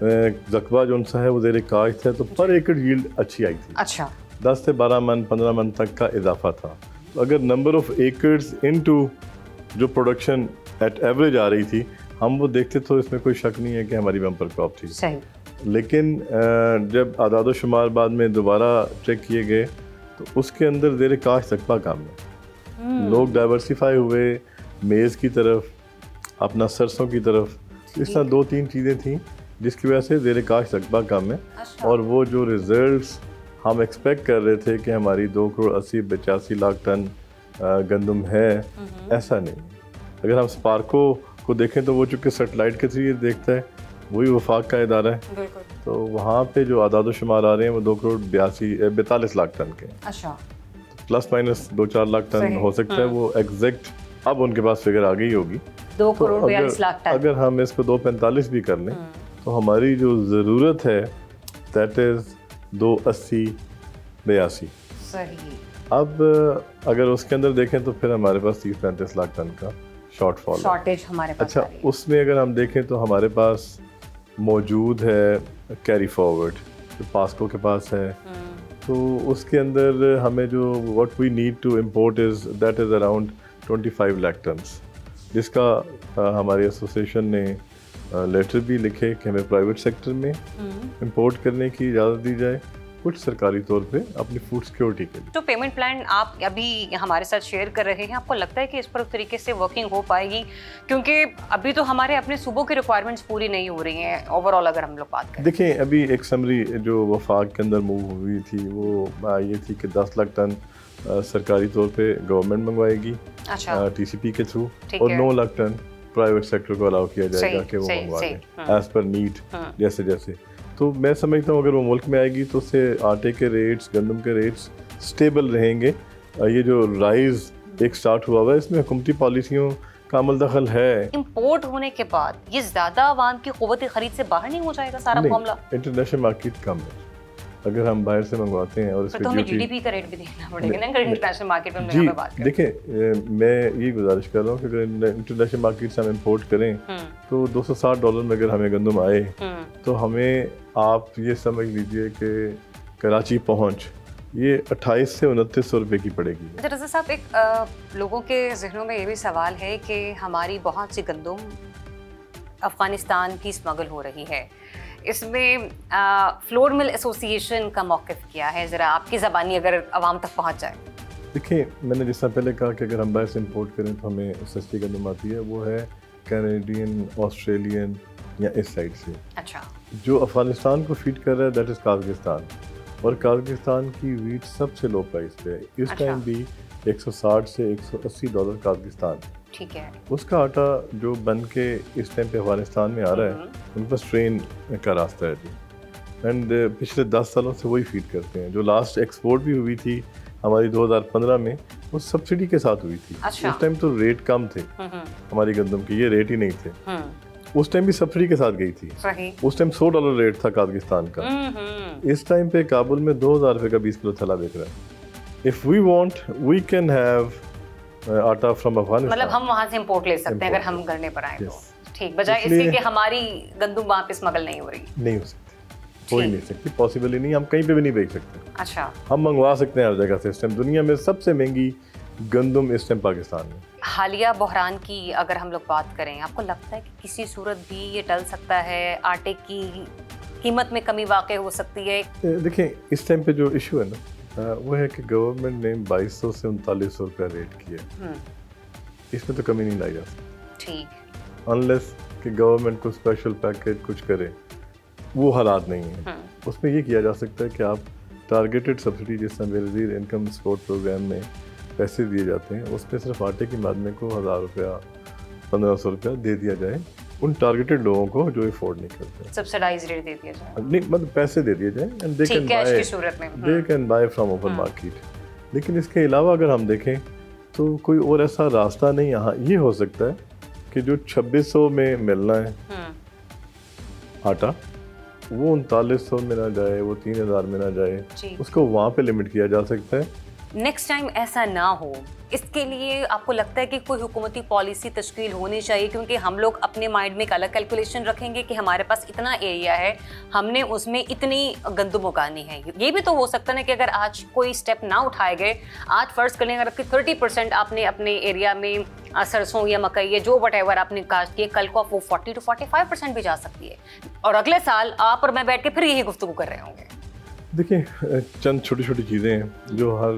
रकबा जो उनसा है वो ज़ेर काश्त है तो पर एकड़ यील्ड अच्छी आई थी। अच्छा 10 से 12 मन 15 मन तक का इजाफा था। तो अगर नंबर ऑफ एकर्स इनटू जो प्रोडक्शन एट एवरेज आ रही थी हम वो देखते तो इसमें कोई शक नहीं है कि हमारी बम्पर क्रॉप थी। सही। लेकिन जब आदाद शुमार बाद में दोबारा चेक किए गए तो उसके अंदर ज़ेर काश्त रकबा कम है। लोग डाइवर्सिफाई हुए मेज़ की तरफ, अपना सरसों की तरफ, इस तरह 2-3 चीज़ें थीं जिसकी वजह से ज़ेर काश्त रकबा कम है। और वो जो रिज़ल्ट्स हम एक्सपेक्ट कर रहे थे कि हमारी 2,80-85 लाख टन गंदम है, ऐसा नहीं। अगर हम स्पार्को को देखें तो वो चूँकि सेटेलाइट के थ्रू देखता है, वही वफाक का इदारा है, तो वहाँ पे जो आदाद शुमार आ रहे हैं वो 2,42 लाख टन के। अच्छा। प्लस माइनस 2-4 लाख टन हो सकता है, वो एग्जैक्ट अब उनके पास फिगर आ गई होगी। 2,42 लाख टन। अगर हम इसको 2,45 भी कर लें तो हमारी जो ज़रूरत है दैट इज़ 2,80-82। सही। अब अगर उसके अंदर देखें तो फिर हमारे पास 30-35 लाख टन का शॉर्टेज हमारे पास। अच्छा, उसमें अगर हम देखें तो हमारे पास मौजूद है कैरी फॉरवर्ड जो पास्को के पास है, तो उसके अंदर हमें जो what we need to import is that is around 25 lakh tons, जिसका हमारी एसोसिएशन ने लेटर भी लिखे कि हमें प्राइवेट सेक्टर में इंपोर्ट करने की इजाज़त दी जाए, कुछ सरकारी तौर पे अपनी फूड सिक्योरिटी के लिए। तो पेमेंट प्लान आप अभी हमारे साथ शेयर कर रहे हैं, आपको लगता है कि इस पर उस तरीके से वर्किंग हो पाएगी? क्योंकि अभी तो हमारे अपने सूबों की रिक्वायरमेंट्स पूरी नहीं हो रही हैं ओवरऑल अगर हम लोग बात करें। देखिए, अभी एक समरी जो वफाक के अंदर मूव हुई थी वो ये थी कि 10 लाख टन सरकारी तौर पे गवर्नमेंट मंगवाएगी TCP के थ्रू, और 9 लाख टन प्राइवेट सेक्टर को अलाउ किया जाएगा कि वो मंगवा लें एज पर नीड जैसे जैसे। तो मैं समझता हूँ अगर वो मुल्क में आएगी तो उससे आटे के रेट्स, गंदम के रेट्स स्टेबल रहेंगे। ये जो राइज एक स्टार्ट हुआ है इसमें हुकूमती पॉलिसियों का अमल दखल है। इंपोर्ट होने के बाद ये ज़्यादा आवाम की क़ुव्वत खरीद से बाहर नहीं हो जाएगा सारा मामला? इंटरनेशनल मार्केट कम है, अगर हम बाहर से मंगवाते हैं और इसमें तो हमें GDP का रेट भी देखना पड़ेगा ना अगर इंटरनेशनल मार्केट में हम बात करें। देखिए, मैं ये गुजारिश कर रहा हूँ कि अगर इंटरनेशनल मार्केट से हम इंपोर्ट करें तो $260 में अगर हमें गंदम आए तो हमें आप ये समझ लीजिए कि कराची पहुँच ये 28 से 2900 रुपये की पड़ेगी। रज़ा साहब, एक लोगों के जहनों में ये भी सवाल है कि हमारी बहुत सी गंदम अफ़गानिस्तान की स्मगल हो रही है, इसमें फ्लोर मिल एसोसिएशन का मौक़िफ़ क्या है? ज़रा आपकी ज़बानी अगर आवाम तक पहुँच जाए। देखिए, मैंने जिस तरह पहले कहा कि अगर हम बाहर से इंपोर्ट करें तो हमें सस्ती गंदम आती है, वो है कैनेडियन, ऑस्ट्रेलियन या इस साइड से। अच्छा। जो अफ़गानिस्तान को फीड कर रहा है दैट इज़ काज़किस्तान, और काज़किस्तान की वीट सबसे लो प्राइस पे है इस टाइम भी 160 से $180 काज़किस्तान। ठीक है। उसका आटा जो बन के इस टाइम पे अफगानिस्तान में आ रहा है उनके पास ट्रेन का रास्ता है जी, एंड पिछले 10 सालों से वही फीड करते हैं। जो लास्ट एक्सपोर्ट भी हुई थी हमारी 2015 में, वो सब्सिडी के साथ हुई थी। अच्छा। उस टाइम तो रेट कम थे हमारी गंदम के, ये रेट ही नहीं थे। उस टाइम भी सब्सिडी के साथ गई थी। सही। उस टाइम $100 रेट था काज़किस्तान का। इस टाइम पे काबुल में 2000 रुपये का 20 किलो थैला बिक रहा है। If we want we can have atta from Afghanistan, मतलब हम वहाँ से इंपोर्ट ले सकते हैं अगर हम करने पर आए तो। ठीक, बजाय इसके कि हमारी गंदम वहाँ पे स्मगल नहीं हो रही। नहीं हो सकती, हो ही नहीं सकती, पॉसिबल ही नहीं, हम कहीं पे भी नहीं बेच सकते। अच्छा। हम मंगवा सकते हैं हर जगह से। इस टाइम दुनिया में सबसे महंगी गंदम इस टाइम पाकिस्तान में। हालिया बहरान की अगर हम लोग बात करें, आपको लगता है कि किसी सूरत भी ये टल सकता है? आटे की कीमत में कमी वाक़ई हो सकती है? देखिए, इस टाइम पे जो इशू है ना वो है कि गवर्नमेंट ने 2200 से 3900 रुपया रेट किया, इसमें तो कमी नहीं लाई जा सकती। ठीक। अनलेस कि गवर्नमेंट को स्पेशल पैकेज कुछ करे, वो हालात नहीं है। उसमें ये किया जा सकता है कि आप टारगेटेड सब्सिडी जिस तरह बेनज़ीर इनकम सपोर्ट प्रोग्राम में पैसे दिए जाते हैं, उसमें सिर्फ आटे की मादमे को 1000 रुपया 1500 रुपया दे दिया जाए उन टारगेटेड लोगों को जो अफोर्ड नहीं करते। सब्सिडाइज रेट दे दिया जाए, नहीं मतलब पैसे दे दिए जाए and they can buy from open market. लेकिन इसके अलावा अगर हम देखें तो कोई और ऐसा रास्ता नहीं यहाँ ये हो सकता है कि जो 2600 में मिलना है आटा वो 3900 में ना जाए, वो 3000 में ना जाए, उसको वहाँ पे लिमिट किया जा सकता है नेक्स्ट टाइम ऐसा ना हो, इसके लिए आपको लगता है कि कोई हुकूमती पॉलिसी तश्कील होनी चाहिए? क्योंकि हम लोग अपने माइंड में एक अलग कैलकुलेशन रखेंगे कि हमारे पास इतना एरिया है, हमने उसमें इतनी गंदम उगानी है। ये भी तो हो सकता है कि अगर आज कोई स्टेप ना उठाए गए, आज फर्ज करें अगर आपकी 30% आपने अपने एरिया में सरसों या मकई या जो वटेवर आपने काश्त किए, कल को वो 40 to 45% भी जा सकती है और अगले साल आप और मैं बैठ के फिर यही गुफ्तगू कर रहे होंगे। देखिए, चंद छोटी छोटी चीज़ें हैं जो हर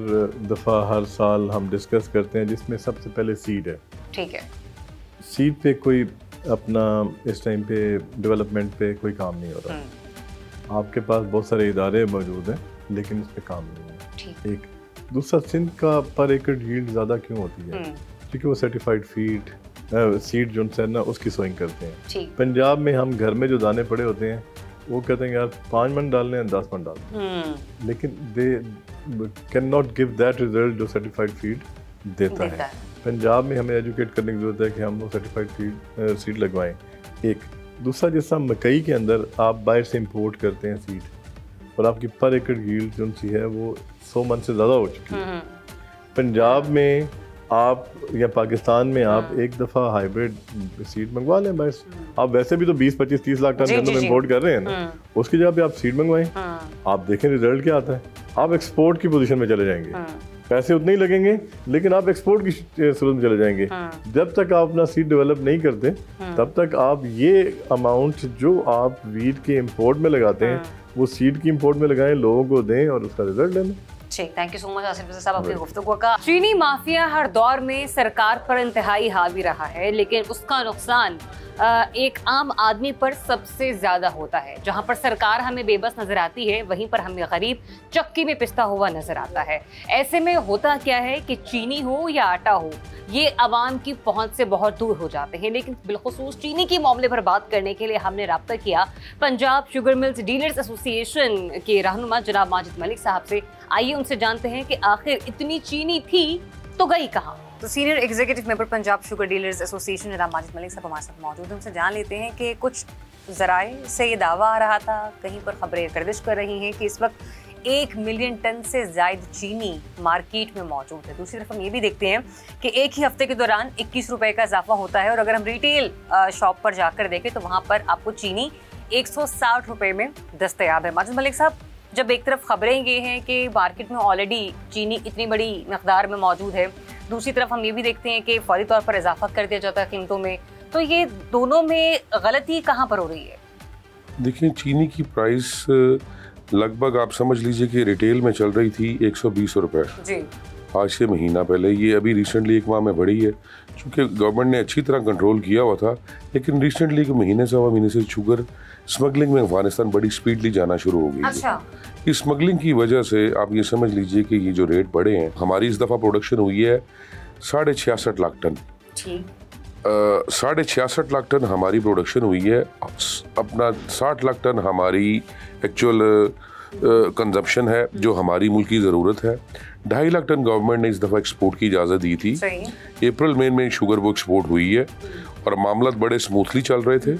दफ़ा हर साल हम डिस्कस करते हैं, जिसमें सबसे पहले सीड है। ठीक है, सीड पे कोई अपना इस टाइम पे डेवलपमेंट पे कोई काम नहीं हो रहा। आपके पास बहुत सारे इदारे मौजूद हैं लेकिन इस पे काम नहीं है। एक दूसरा, सिंध का पर एकड़ यील्ड ज़्यादा क्यों होती है? क्योंकि वो सर्टिफाइड सीड जो है ना उसकी सोइंग करते हैं। पंजाब में हम घर में जो दाने पड़े होते हैं वो कहते हैं यार 5 मन डालने हैं 10 मन डालने, लेकिन they can not give that result जो सर्टिफाइड फीड देता है। पंजाब में हमें एजुकेट करने की जरूरत है कि हम लोग सर्टिफाइड सीड लगवाएं। एक दूसरा, जैसा मकई के अंदर आप बाहर से इंपोर्ट करते हैं सीड और आपकी पर एकड़ यील्ड जो सी है वो 100 मन से ज़्यादा हो चुकी है। पंजाब में आप या पाकिस्तान में आप एक दफ़ा हाइब्रिड सीड मंगवा लें बस। आप वैसे भी तो 20, 25, 30 लाख टन गंदम इंपोर्ट कर रहे हैं ना, उसकी जगह पे आप सीड मंगवाएं। आप देखें रिजल्ट क्या आता है। आप एक्सपोर्ट की पोजीशन में चले जाएंगे, पैसे उतने ही लगेंगे लेकिन आप एक्सपोर्ट की सूरत में चले जाएंगे। जब तक आप अपना सीड डेवलप नहीं करते तब तक आप ये अमाउंट जो आप वीट के इंपोर्ट में लगाते हैं वो सीड की इंपोर्ट में लगाएं, लोगों को दें और उसका रिजल्ट लें। Thank you so much Asif साहब आपकी गुफ्तगू का। चीनी माफिया हर दौर में सरकार पर इंतहाई हावी रहा है, लेकिन उसका नुकसान एक आम आदमी पर सबसे ज्यादा होता है। जहां पर सरकार हमें बेबस नजर आती है, वहीं पर हमें गरीब चक्की में पिसता हुआ नजर आता है। ऐसे में होता क्या है कि चीनी हो या आटा हो, ये आवाम की पहुंच से बहुत दूर हो जाते हैं। लेकिन बिलखुसूस चीनी के मामले पर बात करने के लिए हमने राब्ता किया Punjab sugar mills dealers association के रहनुमा जनाब माजिद मलिक साहब से। आइए उनसे जानते हैं कि आखिर इतनी चीनी थी तो गई कहाँ। तो senior executive member Punjab sugar dealers association जनाब माजिद मलिक साहब हमारे साथ मौजूद हैं। उनसे जान लेते हैं कि कुछ ज़राए से ये दावा आ रहा था, कहीं पर खबरें गर्दिश कर रही हैं कि इस वक्त 1 मिलियन टन से ज़ायद चीनी मार्केट में मौजूद है। दूसरी तरफ हम ये भी देखते हैं कि एक ही हफ्ते के दौरान 21 रुपये का इजाफा होता है और अगर हम रिटेल शॉप पर जाकर देखें तो वहाँ पर आपको चीनी 160 रुपये में दस्तयाब है। माजिद मलिक साहब, जब एक तरफ खबरें ये हैं कि मार्केट में ऑलरेडी चीनी इतनी बड़ी मकदार में मौजूद है, दूसरी तरफ हम ये भी देखते हैं कि फौरी तौर पर इजाफा कर दिया जाता है कीमतों में, तो ये दोनों में गलती कहाँ पर हो रही है? देखिए, चीनी की प्राइस लगभग आप समझ लीजिए कि रिटेल में चल रही थी 120 रुपये जी। आज से महीना पहले। ये अभी रिसेंटली 1 माह में बढ़ी है क्योंकि गवर्नमेंट ने अच्छी तरह कंट्रोल किया हुआ था, लेकिन रिसेंटली के महीने से 1 महीने से शुगर स्मगलिंग में अफगानिस्तान बड़ी स्पीडली जाना शुरू हो गई। अच्छा। इस स्मगलिंग की वजह से आप ये समझ लीजिए कि ये जो रेट बढ़े हैं, हमारी इस दफ़ा प्रोडक्शन हुई है 66.5 लाख टन। 66.5 लाख टन हमारी प्रोडक्शन हुई है। अपना 60 लाख टन हमारी एक्चुअल कंजप्शन है जो हमारी मुल्क की ज़रूरत है। 2.5 लाख टन गवर्नमेंट ने इस दफ़ा एक्सपोर्ट की इजाज़त दी थी। अप्रैल मई में शुगर वो एक्सपोर्ट हुई है और मामला बड़े स्मूथली चल रहे थे,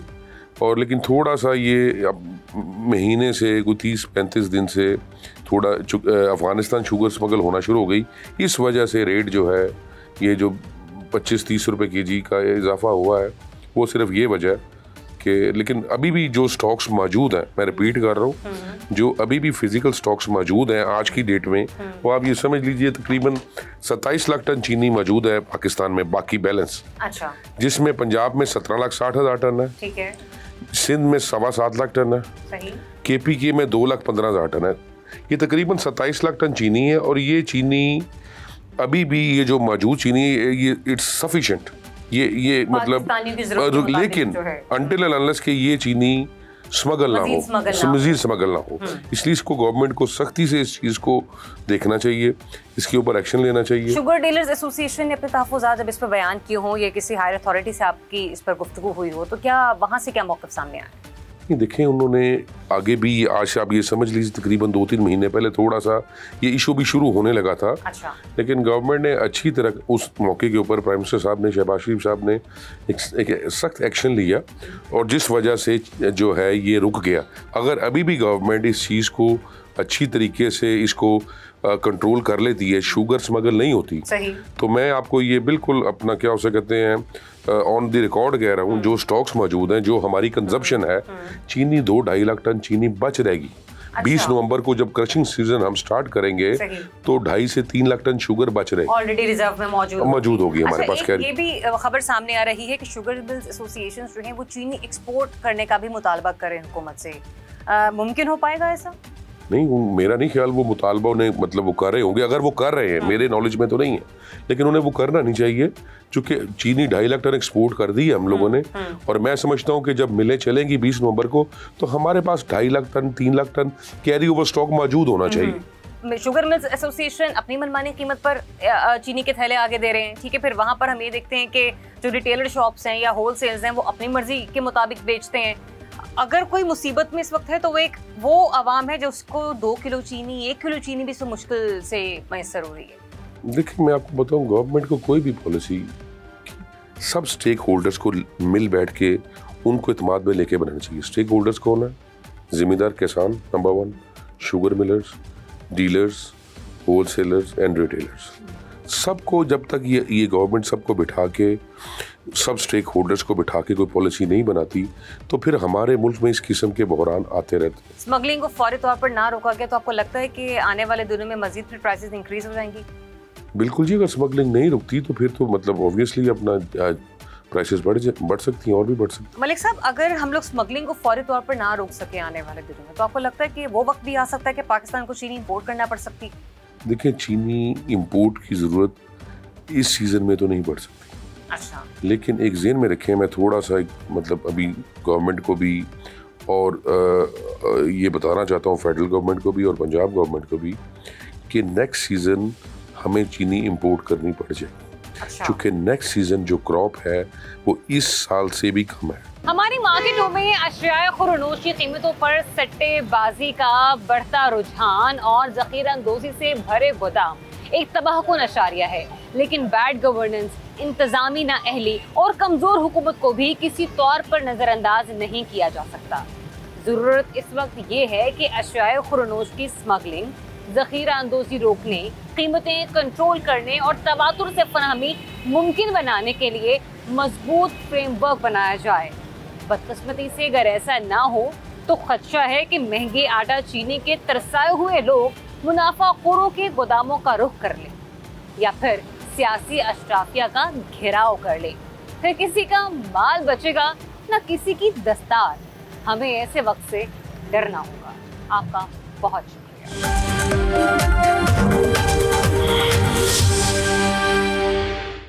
और लेकिन थोड़ा सा ये महीने से कोई 30-35 दिन से थोड़ा अफ़गानिस्तान शुगर स्मगल होना शुरू हो गई। इस वजह से रेट जो है ये जो 25-30 रुपये केजी का इजाफा हुआ है, वो सिर्फ ये वजह है कि, लेकिन अभी भी जो स्टॉक्स मौजूद हैं, मैं रिपीट कर रहा हूँ, जो अभी भी फिजिकल स्टॉक्स मौजूद हैं आज की डेट में, वो आप ये समझ लीजिए तकरीबन 27 लाख टन चीनी मौजूद है पाकिस्तान में, बाकी बैलेंस। अच्छा। जिसमें पंजाब में 17,60,000 टन है, ठीक है, सिंध में 7.25 लाख टन है, सही, KPK में 2,15,000 टन है। ये तकरीबन 27 लाख टन चीनी है और ये चीनी अभी भी ये जो मौजूद चीनी ये इट्स सफिशिएंट, ये मतलब, लेकिन अनटिल एंड अनलेस के ये चीनी स्मगल ना हो, मजीद स्मगल ना हो, इसलिए इसको गवर्नमेंट को सख्ती से इस चीज़ को देखना चाहिए, इसके ऊपर एक्शन लेना चाहिए। शुगर डीलर्स एसोसिएशन ने अपने तहफ़्फ़ुज़ात जब इस पर बयान किए हों या किसी हायर अथॉरिटी से आपकी इस पर गुफ्तगू हुई हो, तो क्या वहाँ से क्या मौक़िफ़ सामने आया? देखें, उन्होंने आगे भी, आज आप ये समझ लीजिए तकरीबन 2-3 महीने पहले थोड़ा सा ये इशू भी शुरू होने लगा था। अच्छा। लेकिन गवर्नमेंट ने अच्छी तरह उस मौके के ऊपर प्राइम मिनिस्टर साहब ने, शहबाज शरीफ साहब ने एक सख्त एक्शन लिया और जिस वजह से जो है ये रुक गया। अगर अभी भी गवर्नमेंट इस चीज़ को अच्छी तरीके से इसको कंट्रोल कर लेती है, शुगर स्मगल नहीं होती। सही। तो मैं आपको ये बिल्कुल अपना क्या उसे कहते हैं ऑन द रिकॉर्ड कह रहा हूँ, जो स्टॉक्स मौजूद हैं, जो हमारी कंजप्शन है, चीनी 2-2.5 लाख टन चीनी बच रहेगी। 20 नवंबर को जब क्रशिंग सीजन हम स्टार्ट करेंगे तो 2.5 से 3 लाख टन शुगर बच रहेगी, ऑलरेडी रिजर्व में मौजूद होगी हमारे पास। ये भी खबर सामने आ रही है कि शुगर मिल्स एसोसिएशन जो हैं वो चीनी एक्सपोर्ट करने का भी मुतालबा करें हुकूमत से। मुमकिन हो पाएगा ऐसा? नहीं, मेरा नहीं ख्याल वो मुतालबा उन्हें मतलब वो कर रहे होंगे। अगर वो कर रहे हैं, मेरे नॉलेज में तो नहीं है, लेकिन उन्हें वो करना नहीं चाहिए, क्योंकि चीनी 2.5 लाख टन एक्सपोर्ट कर दी है हम लोगों ने। और मैं समझता हूँ कि जब मिलें चलेंगी 20 नवंबर को, तो हमारे पास 2.5 lakh ton 3 lakh ton carry over stock मौजूद होना चाहिए। शुगर मिल्स एसोसिएशन अपनी मनमानी कीमत पर चीनी के थैले आगे दे रहे हैं, ठीक है। फिर वहाँ पर हम ये देखते हैं कि जो रिटेलर शॉप्स हैं या होलसेल्स हैं वो अपनी मर्जी के मुताबिक बेचते हैं। अगर कोई मुसीबत में इस वक्त है तो वो आवाम है जो उसको 2 किलो चीनी 1 किलो चीनी भी मुश्किल से मैसर हो रही है। देखिए, मैं आपको बताऊं, गवर्नमेंट को कोई भी पॉलिसी सब स्टेक होल्डर्स को मिल बैठ के उनको इत्मीनान में लेके बनाना चाहिए। स्टेक होल्डर्स कौन है? जिम्मेदार किसान number 1, sugar millers, dealers, wholesalers and retailers. सबको जब तक ये गवर्नमेंट सबको बिठा के, सब स्टेक होल्डर्स को बिठा के कोई पॉलिसी नहीं बनाती, तो फिर हमारे मुल्क में इस किस्म के बहरान आते रहते हैं। स्मगलिंग को फौरी तौर पर ना रोका गया तो आपको लगता है कि आने वाले दिनों में मजीद फिर प्राइसेस इंक्रीज हो जाएंगी? बिल्कुल जी, अगर स्मगलिंग नहीं रुकती तो फिर तो मतलब ऑब्वियसली अपना प्राइसेस बढ़ सकती हैं और भी बढ़ सकती हैं। मलिक साहब, अगर हम लोग स्मगलिंग को फौरी तौर पर ना रोक सके आने वाले दिनों में, तो आपको लगता है कि वो वक्त भी आ सकता है कि पाकिस्तान को चीनी इंपोर्ट करना पड़ सकती है? देखिए, चीनी इंपोर्ट की ज़रूरत इस सीज़न में तो नहीं पड़ सकती। अच्छा। लेकिन एक ज़हन में रखें, मैं थोड़ा सा मतलब अभी गवर्नमेंट को भी और ये बताना चाहता हूँ, फेडरल गवर्नमेंट को भी और पंजाब गवर्नमेंट को भी, कि नेक्स्ट सीज़न हमें चीनी इंपोर्ट करनी पड़ जाए। अच्छा। क्योंकि नेक्स्ट सीज़न जो क्रॉप है वो इस साल से भी कम है। हमारी मार्केटों में अशियाए खुरनोश की कीमतों पर सट्टेबाजी का बढ़ता रुझान और ज़ख़ीराअंदोज़ी से भरे गोदाम एक तबाहकुन अशारिया है। लेकिन बैड गवर्नेंस, इंतजामी नाअहली और कमज़ोर हुकूमत को भी किसी तौर पर नज़रअंदाज नहीं किया जा सकता। ज़रूरत इस वक्त ये है कि अशियाए खुरनोश की स्मगलिंग, ज़ख़ीराअंदोज़ी रोकने, कीमतें कंट्रोल करने और तवातुर से फराहमी मुमकिन बनाने के लिए मजबूत फ्रेमवर्क बनाया जाए। बदकिस्मती से अगर ऐसा ना हो तो खदशा है कि महंगे आटा चीनी के तरसाए हुए लोग मुनाफाखोरों के गोदामों का रुख कर लें या फिर सियासी अशराफिया का घेराव कर ले। फिर किसी का माल बचेगा न किसी की दस्तार। हमें ऐसे वक्त से डरना होगा। आपका बहुत शुक्रिया।